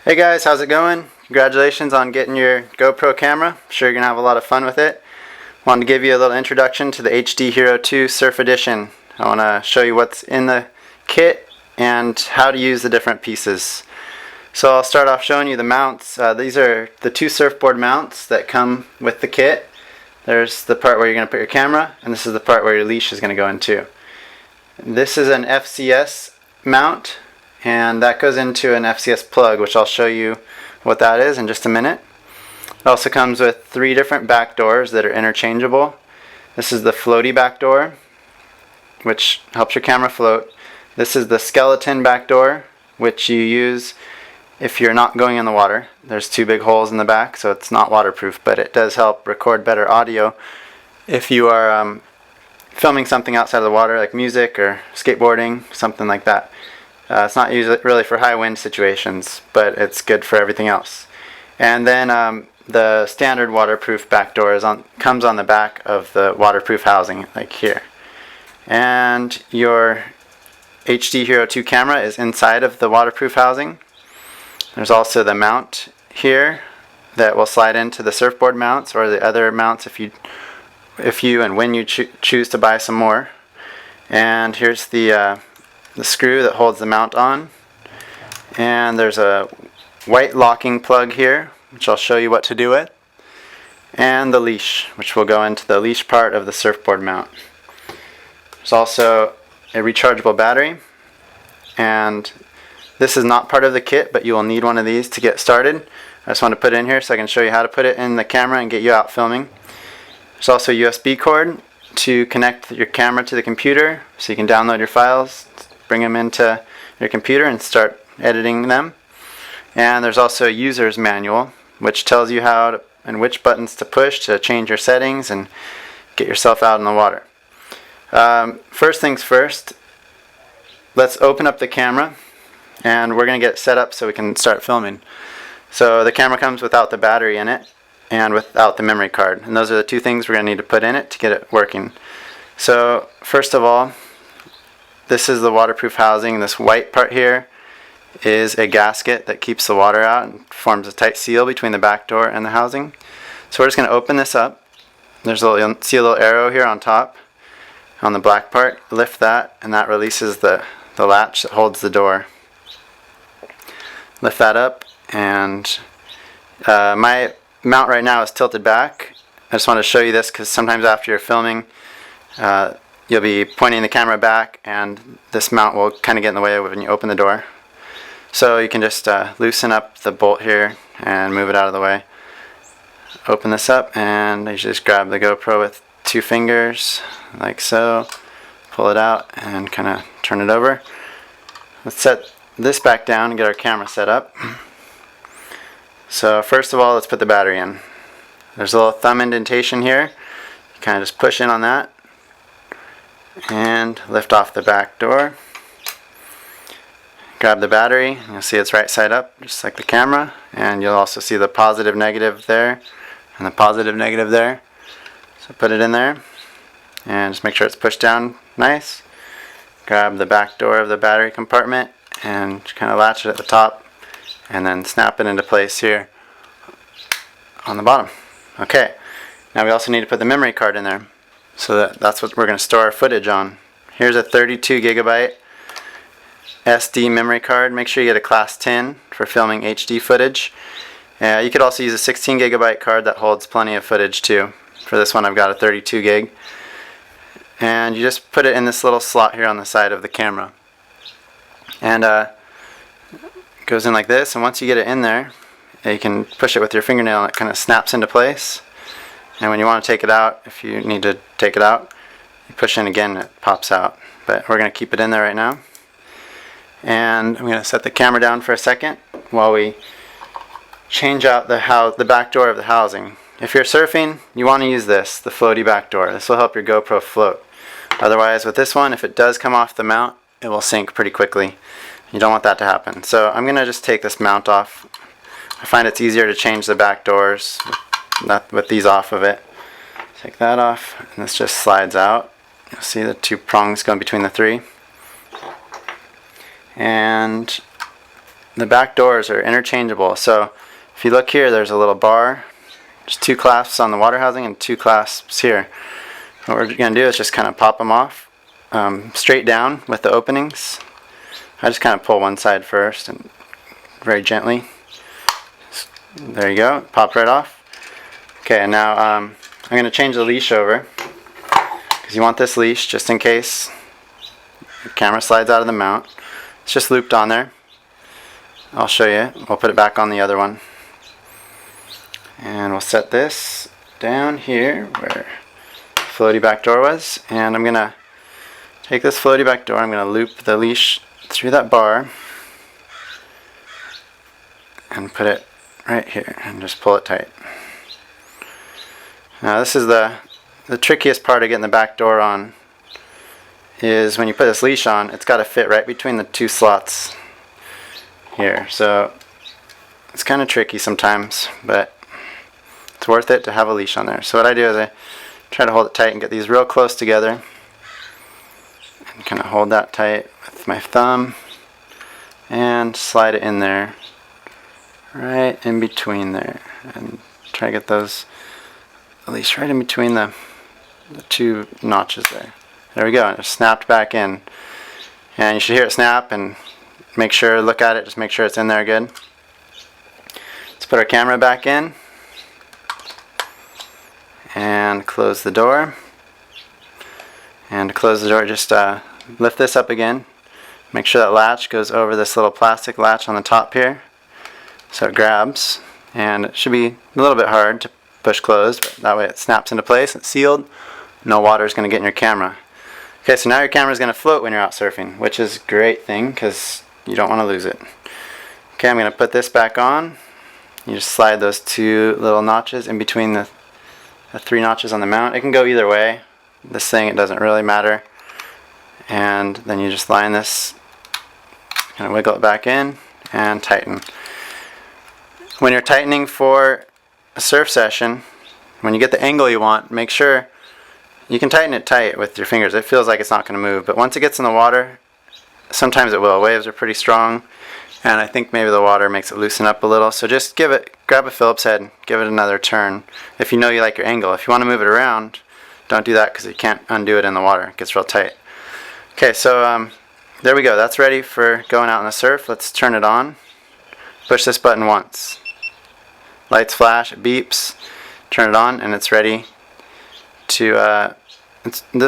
Hey guys, how's it going? Congratulations on getting your GoPro camera. I'm sure you're going to have a lot of fun with it. Wanted to give you a little introduction to the HD Hero 2 Surf Edition. I want to show you what's in the kit and how to use the different pieces. So I'll start off showing you the mounts. These are the two surfboard mounts that come with the kit. There's the part where you're going to put your camera, and this is the part where your leash is going to go into. This is an FCS mount, and that goes into an FCS plug, which I'll show you what that is in just a minute. It also comes with 3 different back doors that are interchangeable. This is the floaty back door, which helps your camera float. This is the skeleton back door, which you use if you're not going in the water. There's 2 big holes in the back, so it's not waterproof, but it does help record better audio if you are filming something outside of the water, like music or skateboarding, something like that. It's not usually really for high wind situations, but it's good for everything else. And then the standard waterproof back door comes on the back of the waterproof housing, like here. And your HD Hero 2 camera is inside of the waterproof housing. There's also the mount here that will slide into the surfboard mounts or the other mounts if you and when you choose to buy some more. And here's the screw that holds the mount on. And there's a white locking plug here, which I'll show you what to do with. And the leash, which will go into the leash part of the surfboard mount. There's also a rechargeable battery, and this is not part of the kit, but you will need one of these to get started. I just want to put it in here so I can show you how to put it in the camera and get you out filming. There's also a USB cord to connect your camera to the computer so you can download your files, bring them into your computer and start editing them. And there's also a user's manual, which tells you how to, and which buttons to push to change your settings and get yourself out in the water. First things first, let's open up the camera, and we're going to get it set up so we can start filming. So the camera comes without the battery in it and without the memory card, and those are the 2 things we're going to need to put in it to get it working. So first of all, this is the waterproof housing. This white part here is a gasket that keeps the water out and forms a tight seal between the back door and the housing. So we're just going to open this up. You'll see a little arrow here on top on the black part. Lift that, and that releases the latch that holds the door. Lift that up, and my mount right now is tilted back. I just want to show you this because sometimes after you're filming you'll be pointing the camera back and this mount will kind of get in the way when you open the door. So you can just loosen up the bolt here and move it out of the way. Open this up, and you just grab the GoPro with 2 fingers like so, pull it out and kind of turn it over. Let's set this back down and get our camera set up. So first of all, let's put the battery in. There's a little thumb indentation here. You kind of just push in on that and lift off the back door. Grab the battery, and you'll see it's right side up, just like the camera, and you'll also see the positive negative there and the positive negative there. So put it in there and just make sure it's pushed down nice. Grab the back door of the battery compartment and kind of latch it at the top and then snap it into place here on the bottom. Okay, now we also need to put the memory card in there, so that's what we're going to store our footage on. Here's a 32 gigabyte SD memory card. Make sure you get a class 10 for filming HD footage. You could also use a 16 gigabyte card that holds plenty of footage too. For this one I've got a 32 gig. And you just put it in this little slot here on the side of the camera. And it goes in like this, and once you get it in there, you can push it with your fingernail and it kind of snaps into place. And when you want to take it out, if you need to take it out, you push in again and it pops out. But we're going to keep it in there right now. And I'm going to set the camera down for a second while we change out the back door of the housing. If you're surfing, you want to use this, the floaty back door. This will help your GoPro float. Otherwise, with this one, if it does come off the mount, it will sink pretty quickly. You don't want that to happen. So I'm going to just take this mount off. I find it's easier to change the back doors with these off of it. Take that off, and this just slides out. You'll see the 2 prongs going between the 3. And the back doors are interchangeable. So if you look here, there's a little bar. There's 2 clasps on the water housing and 2 clasps here. What we're going to do is just kind of pop them off straight down with the openings. I just kind of pull one side first and very gently. There you go, pop right off. Okay, and now I'm going to change the leash over, because you want this leash just in case your camera slides out of the mount. It's just looped on there. I'll show you. We'll put it back on the other one. And we'll set this down here where the floaty back door was. And I'm going to take this floaty back door, I'm going to loop the leash through that bar and put it right here and just pull it tight. Now this is the trickiest part of getting the back door on, is when you put this leash on, it's got to fit right between the 2 slots here. So it's kind of tricky sometimes, but it's worth it to have a leash on there. So what I do is I try to hold it tight and get these real close together and kind of hold that tight with my thumb and slide it in there, right in between there, and try to get those at least right in between the 2 notches there. There we go, it just snapped back in. And you should hear it snap, and make sure, look at it, just make sure it's in there good. Let's put our camera back in and close the door. And to close the door, just lift this up again. Make sure that latch goes over this little plastic latch on the top here, so it grabs. And it should be a little bit hard to push closed, but that way it snaps into place, it's sealed, no water is going to get in your camera. Okay, so now your camera is going to float when you're out surfing, which is a great thing because you don't want to lose it. Okay, I'm going to put this back on. You just slide those 2 little notches in between the 3 notches on the mount. It can go either way. This thing, it doesn't really matter. And then you just line this, kind of wiggle it back in and tighten. When you're tightening for a surf session, when you get the angle you want, make sure you can tighten it tight with your fingers. It feels like it's not going to move, but once it gets in the water, sometimes it will. Waves are pretty strong, and I think maybe the water makes it loosen up a little. So just grab a Phillips head, give it another turn. If you know you like your angle. If you want to move it around, don't do that because you can't undo it in the water. It gets real tight. Okay, so there we go. That's ready for going out on the surf. Let's turn it on. Push this button once. Lights flash, it beeps. Turn it on, and it's ready to.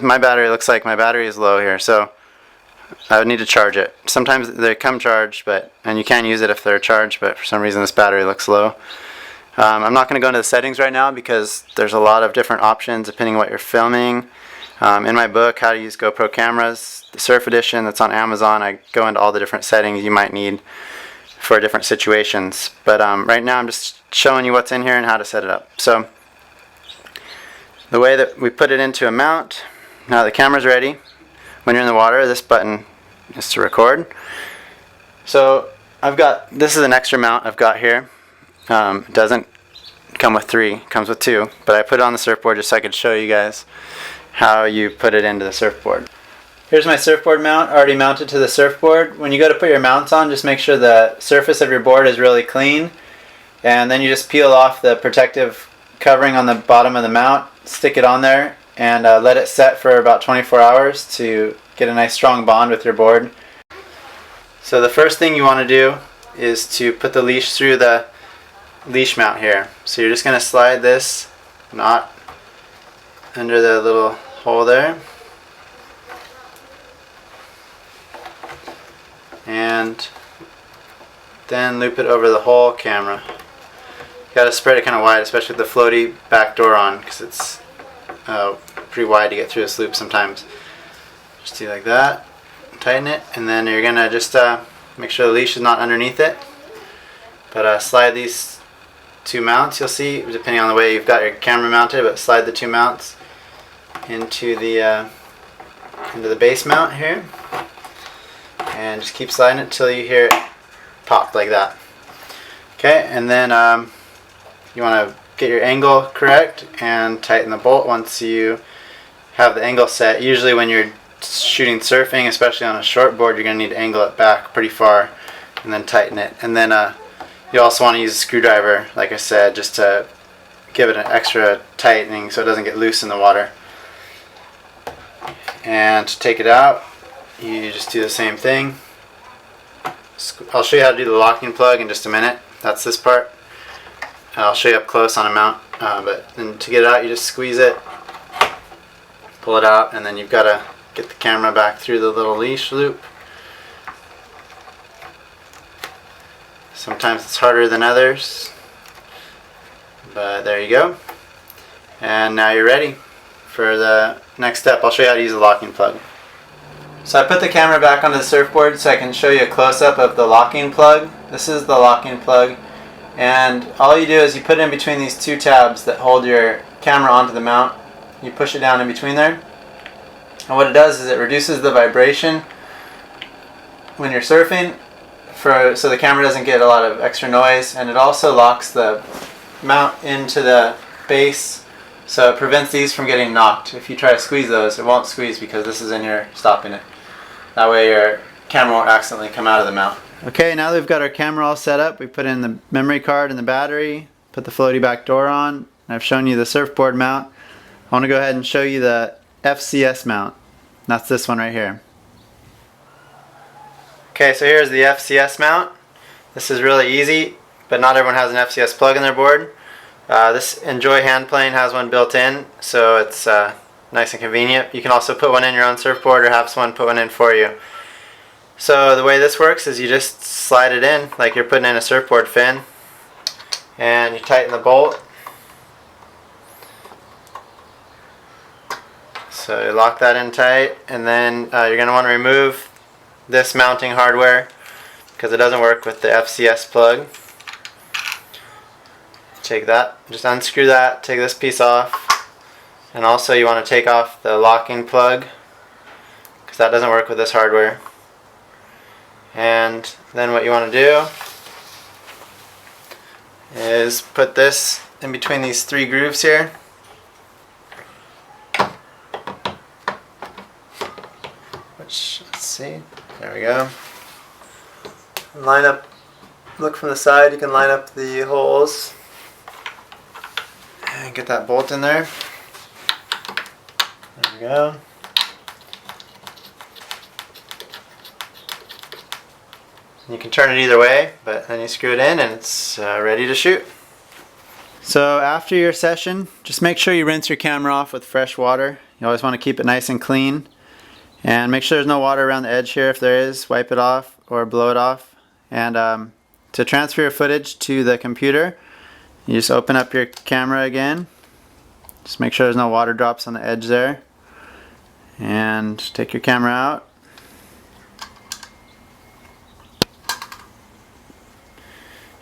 My battery looks like my battery is low here, so I would need to charge it. Sometimes they come charged, and you can use it if they're charged, but for some reason this battery looks low. I'm not going to go into the settings right now because there's a lot of different options depending on what you're filming. In my book, How to Use GoPro Cameras, the Surf Edition that's on Amazon, I go into all the different settings you might need for different situations. But right now I'm just showing you what's in here and how to set it up. So the way that we put it into a mount, now the camera's ready. When you're in the water, this button is to record. So this is an extra mount I've got here. It doesn't come with 3, it comes with 2, but I put it on the surfboard just so I could show you guys how you put it into the surfboard. Here's my surfboard mount already mounted to the surfboard. When you go to put your mounts on, just make sure the surface of your board is really clean, and then you just peel off the protective covering on the bottom of the mount, stick it on there, and let it set for about 24 hours to get a nice strong bond with your board. So the first thing you want to do is to put the leash through the leash mount here. So you're just going to slide this knot under the little hole there, and then loop it over the whole camera. You got to spread it kind of wide, especially with the floaty back door on, because it's pretty wide to get through this loop sometimes. Just do like that, tighten it, and then you're gonna just make sure the leash is not underneath it. But slide these 2 mounts, you'll see, depending on the way you've got your camera mounted, but slide the 2 mounts into the base mount here, and just keep sliding it until you hear it pop like that. Okay, and then you want to get your angle correct and tighten the bolt once you have the angle set. Usually when you're shooting surfing, especially on a short board, you're going to need to angle it back pretty far and then tighten it. And then you also want to use a screwdriver, like I said, just to give it an extra tightening so it doesn't get loose in the water. And to take it out, you just do the same thing. I'll show you how to do the locking plug in just a minute. That's this part. I'll show you up close on a mount, but then to get it out, you just squeeze it, pull it out, and then you've got to get the camera back through the little leash loop. Sometimes it's harder than others, but there you go. And now you're ready for the next step. I'll show you how to use the locking plug. So I put the camera back onto the surfboard so I can show you a close-up of the locking plug. This is the locking plug, and all you do is you put it in between these two tabs that hold your camera onto the mount. You push it down in between there, and what it does is it reduces the vibration when you're surfing so the camera doesn't get a lot of extra noise, and it also locks the mount into the base so it prevents these from getting knocked. If you try to squeeze those, it won't squeeze because this is in here stopping it. That way your camera won't accidentally come out of the mount. Okay, now that we've got our camera all set up, we put in the memory card and the battery, put the floaty back door on, and I've shown you the surfboard mount. I want to go ahead and show you the FCS mount. That's this one right here. Okay, so here's the FCS mount. This is really easy, but not everyone has an FCS plug in their board. This Enjoy hand plane has one built in, so it's nice and convenient. You can also put one in your own surfboard or have someone put one in for you. So the way this works is you just slide it in like you're putting in a surfboard fin, and you tighten the bolt. So you lock that in tight, and then you're going to want to remove this mounting hardware because it doesn't work with the FCS plug. Take that, just unscrew that, take this piece off, and also you want to take off the locking plug because that doesn't work with this hardware. And then what you want to do is put this in between these three grooves here. Which, let's see, there we go. Line up, look from the side, you can line up the holes and get that bolt in there. There we go. You can turn it either way, but then you screw it in and it's ready to shoot. So after your session, just make sure you rinse your camera off with fresh water. You always want to keep it nice and clean. And make sure there's no water around the edge here. If there is, wipe it off or blow it off. And to transfer your footage to the computer, you just open up your camera again. Just make sure there's no water drops on the edge there. And take your camera out.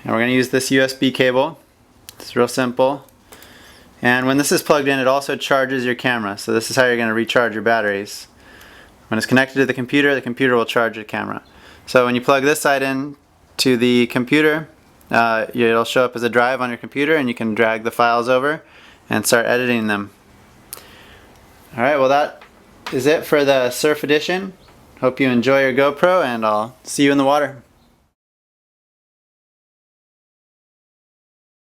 And we're going to use this USB cable. It's real simple. And when this is plugged in, it also charges your camera. So this is how you're going to recharge your batteries. When it's connected to the computer will charge your camera. So when you plug this side in to the computer, it'll show up as a drive on your computer, and you can drag the files over and start editing them. Alright, well that is it for the Surf Edition. Hope you enjoy your GoPro, and I'll see you in the water.